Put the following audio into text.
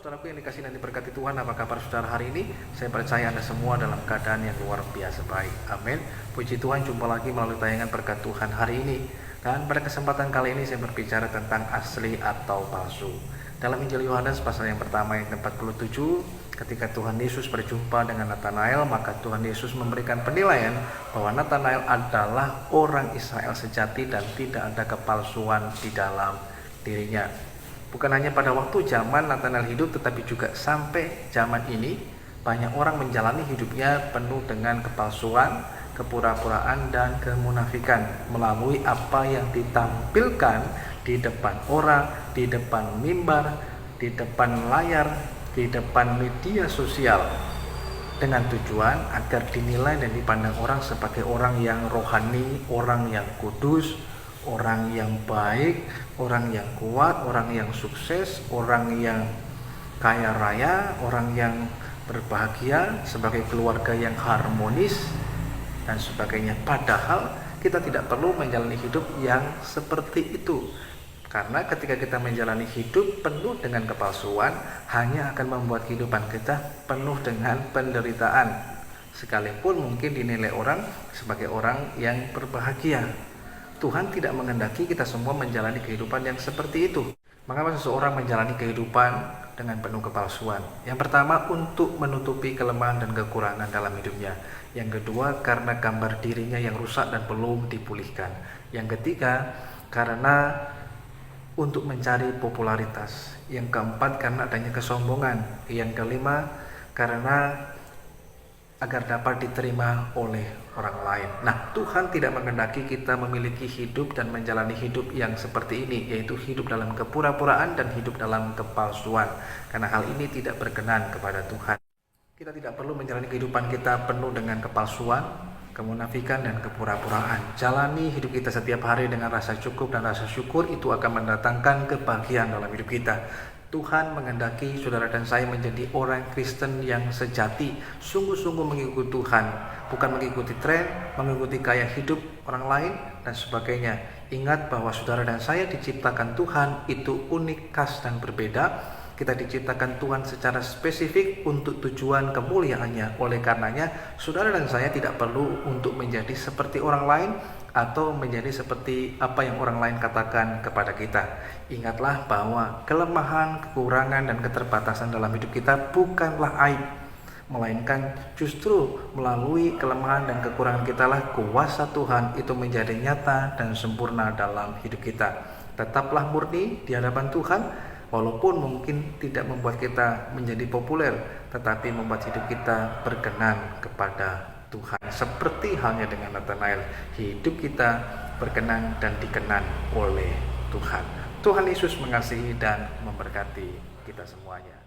Saudaraku yang dikasihi dan diberkati Tuhan, apa kabar saudara hari ini? Saya percaya Anda semua dalam keadaan yang luar biasa baik. Amin. Puji Tuhan, jumpa lagi melalui tayangan berkat Tuhan hari ini. Dan pada kesempatan kali ini saya berbicara tentang asli atau palsu. Dalam Injil Yohanes pasal yang pertama ayat 47, ketika Tuhan Yesus berjumpa dengan Natanael, maka Tuhan Yesus memberikan penilaian bahwa Natanael adalah orang Israel sejati dan tidak ada kepalsuan di dalam dirinya. Bukan hanya pada waktu zaman Natanael hidup, tetapi juga sampai zaman ini banyak orang menjalani hidupnya penuh dengan kepalsuan, kepura-puraan, dan kemunafikan melalui apa yang ditampilkan di depan orang, di depan mimbar, di depan layar, di depan media sosial, dengan tujuan agar dinilai dan dipandang orang sebagai orang yang rohani, orang yang kudus, orang yang baik, orang yang kuat, orang yang sukses, orang yang kaya raya, orang yang berbahagia, sebagai keluarga yang harmonis dan sebagainya. Padahal kita tidak perlu menjalani hidup yang seperti itu. Karena ketika kita menjalani hidup penuh dengan kepalsuan, hanya akan membuat kehidupan kita penuh dengan penderitaan. Sekalipun mungkin dinilai orang sebagai orang yang berbahagia. Tuhan tidak menghendaki kita semua menjalani kehidupan yang seperti itu. Mengapa seseorang menjalani kehidupan dengan penuh kepalsuan? Yang pertama, untuk menutupi kelemahan dan kekurangan dalam hidupnya. Yang kedua, karena gambar dirinya yang rusak dan belum dipulihkan. Yang ketiga, karena untuk mencari popularitas. Yang keempat, karena adanya kesombongan. Yang kelima, karena agar dapat diterima oleh orang lain. Nah, Tuhan tidak menghendaki kita memiliki hidup dan menjalani hidup yang seperti ini, yaitu hidup dalam kepura-puraan dan hidup dalam kepalsuan. Karena hal ini tidak berkenan kepada Tuhan. Kita tidak perlu menjalani kehidupan kita penuh dengan kepalsuan, kemunafikan, dan kepura-puraan. Jalani hidup kita setiap hari dengan rasa cukup dan rasa syukur, itu akan mendatangkan kebahagiaan dalam hidup kita. Tuhan menghendaki saudara dan saya menjadi orang Kristen yang sejati, sungguh-sungguh mengikuti Tuhan, bukan mengikuti tren, mengikuti gaya hidup orang lain, dan sebagainya. Ingat bahwa saudara dan saya diciptakan Tuhan itu unik, khas, dan berbeda. Kita diciptakan Tuhan secara spesifik untuk tujuan kemuliaannya. Oleh karenanya, saudara dan saya tidak perlu untuk menjadi seperti orang lain atau menjadi seperti apa yang orang lain katakan kepada kita. Ingatlah bahwa kelemahan, kekurangan, dan keterbatasan dalam hidup kita bukanlah aib, melainkan justru melalui kelemahan dan kekurangan kita lah kuasa Tuhan itu menjadi nyata dan sempurna dalam hidup kita. Tetaplah murni di hadapan Tuhan, walaupun mungkin tidak membuat kita menjadi populer, tetapi membuat hidup kita berkenan kepada Tuhan. Seperti halnya dengan Natanael, hidup kita berkenan dan dikenan oleh Tuhan. Tuhan Yesus mengasihi dan memberkati kita semuanya.